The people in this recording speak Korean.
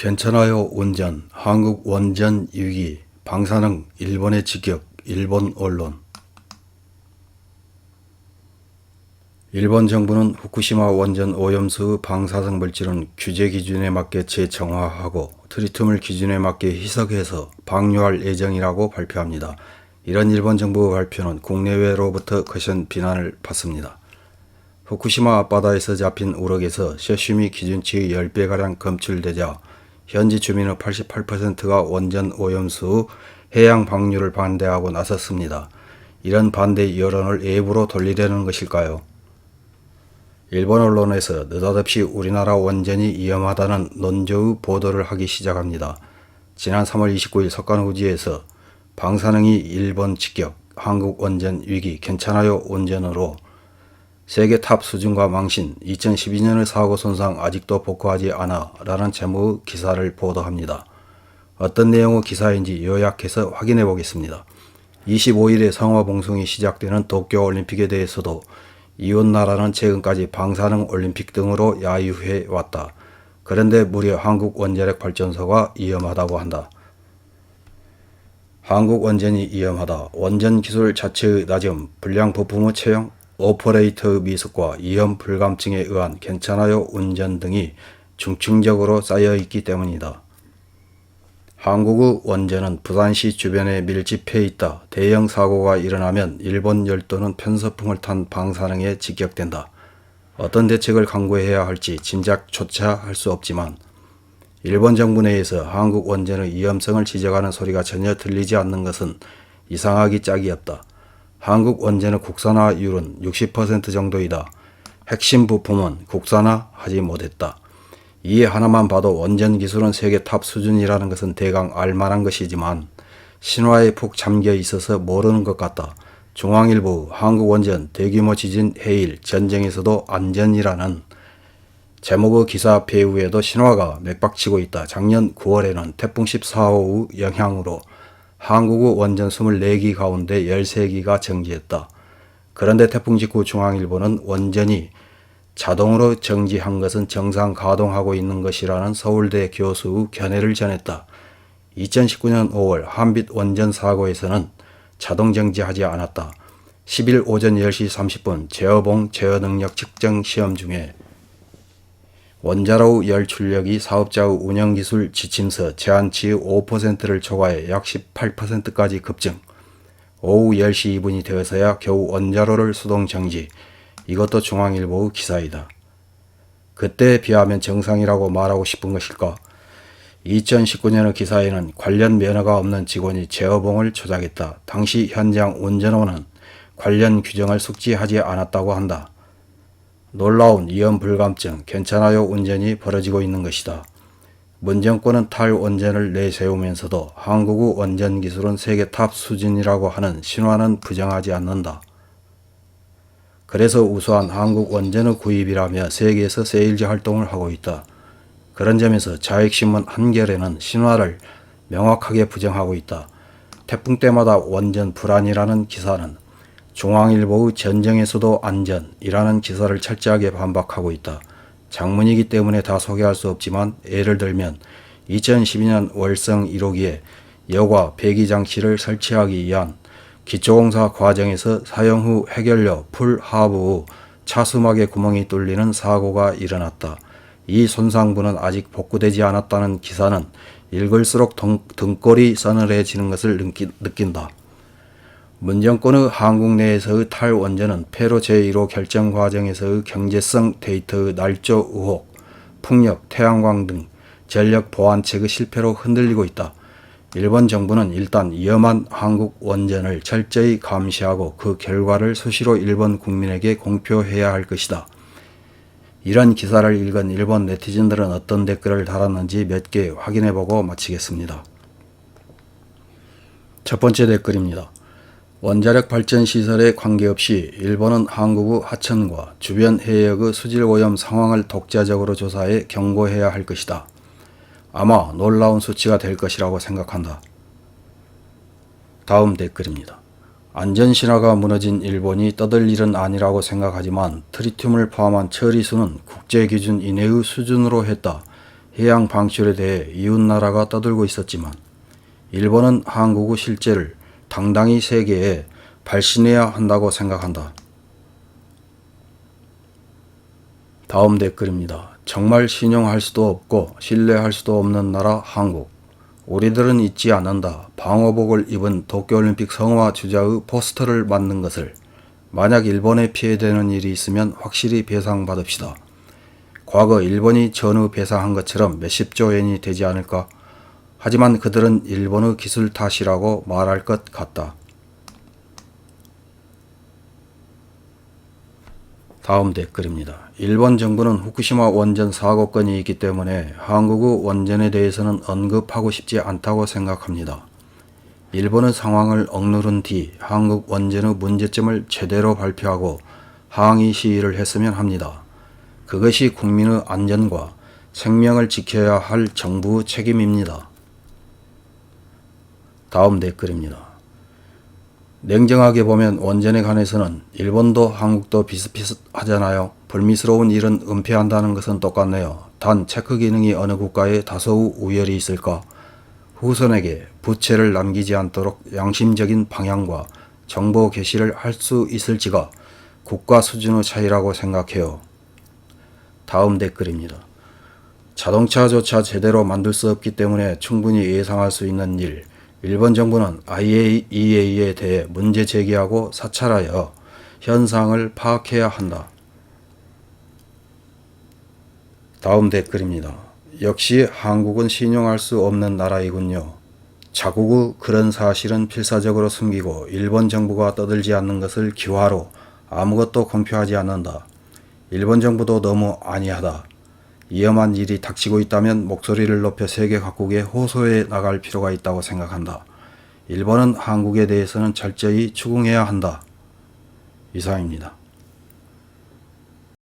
괜찮아요 운전, 한국 원전 위기, 방사능 일본의 직격, 일본 언론. 일본 정부는 후쿠시마 원전 오염수 방사성 물질은 규제 기준에 맞게 재정화하고 트리튬을 기준에 맞게 희석해서 방류할 예정이라고 발표합니다. 이런 일본 정부 발표는 국내외로부터 거센 비난을 받습니다. 후쿠시마 앞바다에서 잡힌 우럭에서 세슘이 기준치의 10배가량 검출되자 현지 주민의 88%가 원전 오염수 해양 방류를 반대하고 나섰습니다. 이런 반대 여론을 외부로 돌리려는 것일까요? 일본 언론에서 느닷없이 우리나라 원전이 위험하다는 논조의 보도를 하기 시작합니다. 지난 3월 29일 석간후지에서 방사능이 일본 직격, 한국 원전 위기, 괜찮아요 원전으로 세계 탑 수준과 망신, 2012년의 사고 손상 아직도 복구하지 않아 라는 제목의 기사를 보도합니다. 어떤 내용의 기사인지 요약해서 확인해 보겠습니다. 25일에 성화봉송이 시작되는 도쿄올림픽에 대해서도 이웃나라는 최근까지 방사능 올림픽 등으로 야유해 왔다. 그런데 무려 한국 원자력 발전소가 위험하다고 한다. 한국 원전이 위험하다. 원전 기술 자체의 낮음, 불량 부품의 채용, 오퍼레이터의 미숙과 위험 불감증에 의한 괜찮아요 운전 등이 중증적으로 쌓여있기 때문이다. 한국의 원전은 부산시 주변에 밀집해 있다. 대형 사고가 일어나면 일본 열도는 편서풍을 탄 방사능에 직격된다. 어떤 대책을 강구해야 할지 짐작조차 할 수 없지만 일본 정부 내에서 한국 원전의 위험성을 지적하는 소리가 전혀 들리지 않는 것은 이상하기 짝이 없다. 한국 원전의 국산화율은 60% 정도이다. 핵심 부품은 국산화하지 못했다. 이 하나만 봐도 원전 기술은 세계 탑 수준이라는 것은 대강 알만한 것이지만 신화에 푹 잠겨 있어서 모르는 것 같다. 중앙일보 한국 원전 대규모 지진 해일 전쟁에서도 안전이라는 제목의 기사 배후에도 신화가 맥박치고 있다. 작년 9월에는 태풍 14호의 영향으로 한국의 원전 24기 가운데 13기가 정지했다. 그런데 태풍 직후 중앙일보는 원전이 자동으로 정지한 것은 정상 가동하고 있는 것이라는 서울대 교수의 견해를 전했다. 2019년 5월 한빛 원전 사고에서는 자동 정지하지 않았다. 10일 오전 10시 30분 제어봉 제어 능력 측정 시험 중에 원자로 열 출력이 사업자의 운영기술 지침서 제한치의 5%를 초과해 약 18%까지 급증. 오후 10시 2분이 되어서야 겨우 원자로를 수동 정지. 이것도 중앙일보의 기사이다. 그때에 비하면 정상이라고 말하고 싶은 것일까? 2019년의 기사에는 관련 면허가 없는 직원이 제어봉을 조작했다. 당시 현장 운전원은 관련 규정을 숙지하지 않았다고 한다. 놀라운 위험 불감증, 괜찮아요 운전이 벌어지고 있는 것이다. 문정권은 탈원전을 내세우면서도 한국의 원전 기술은 세계 탑 수준이라고 하는 신화는 부정하지 않는다. 그래서 우수한 한국 원전의 구입이라며 세계에서 세일즈 활동을 하고 있다. 그런 점에서 자익신문 한겨레는 신화를 명확하게 부정하고 있다. 태풍 때마다 원전 불안이라는 기사는 중앙일보의 전쟁에서도 안전이라는 기사를 철저하게 반박하고 있다. 장문이기 때문에 다 소개할 수 없지만 예를 들면 2012년 월성 1호기에 여과 배기장치를 설치하기 위한 기초공사 과정에서 사용 후 해결료 풀 하부의 차수막에 구멍이 뚫리는 사고가 일어났다. 이 손상부는 아직 복구되지 않았다는 기사는 읽을수록 등골이 서늘해지는 것을 느낀다. 문정권의 한국 내에서의 탈원전은 폐로 제1호 결정 과정에서의 경제성 데이터의 날조 의혹, 풍력, 태양광 등 전력 보완책의 실패로 흔들리고 있다. 일본 정부는 일단 위험한 한국 원전을 철저히 감시하고 그 결과를 수시로 일본 국민에게 공표해야 할 것이다. 이런 기사를 읽은 일본 네티즌들은 어떤 댓글을 달았는지 몇 개 확인해보고 마치겠습니다. 첫 번째 댓글입니다. 원자력 발전 시설에 관계없이 일본은 한국의 하천과 주변 해역의 수질 오염 상황을 독자적으로 조사해 경고해야 할 것이다. 아마 놀라운 수치가 될 것이라고 생각한다. 다음 댓글입니다. 안전신화가 무너진 일본이 떠들 일은 아니라고 생각하지만 트리튬을 포함한 처리수는 국제기준 이내의 수준으로 했다. 해양 방출에 대해 이웃나라가 떠들고 있었지만 일본은 한국의 실제를 당당히 세계에 발신해야 한다고 생각한다. 다음 댓글입니다. 정말 신용할 수도 없고 신뢰할 수도 없는 나라 한국. 우리들은 잊지 않는다. 방호복을 입은 도쿄올림픽 성화 주자의 포스터를 만든 것을. 만약 일본에 피해되는 일이 있으면 확실히 배상받읍시다. 과거 일본이 전후 배상한 것처럼 몇십조 엔이 되지 않을까? 하지만 그들은 일본의 기술 탓이라고 말할 것 같다. 다음 댓글입니다. 일본 정부는 후쿠시마 원전 사고 건이 있기 때문에 한국의 원전에 대해서는 언급하고 싶지 않다고 생각합니다. 일본의 상황을 억누른 뒤 한국 원전의 문제점을 제대로 발표하고 항의 시위를 했으면 합니다. 그것이 국민의 안전과 생명을 지켜야 할 정부의 책임입니다. 다음 댓글입니다. 냉정하게 보면 원전에 관해서는 일본도 한국도 비슷비슷하잖아요. 불미스러운 일은 은폐한다는 것은 똑같네요. 단 체크 기능이 어느 국가에 다소 우열이 있을까? 후손에게 부채를 남기지 않도록 양심적인 방향과 정보 게시를 할 수 있을지가 국가 수준의 차이라고 생각해요. 다음 댓글입니다. 자동차조차 제대로 만들 수 없기 때문에 충분히 예상할 수 있는 일. 일본 정부는 IAEA에 대해 문제 제기하고 사찰하여 현상을 파악해야 한다. 다음 댓글입니다. 역시 한국은 신용할 수 없는 나라이군요. 자국의 그런 사실은 필사적으로 숨기고 일본 정부가 떠들지 않는 것을 기화로 아무것도 공표하지 않는다. 일본 정부도 너무 안이하다. 위험한 일이 닥치고 있다면 목소리를 높여 세계 각국에 호소해 나갈 필요가 있다고 생각한다. 일본은 한국에 대해서는 철저히 추궁해야 한다. 이상입니다.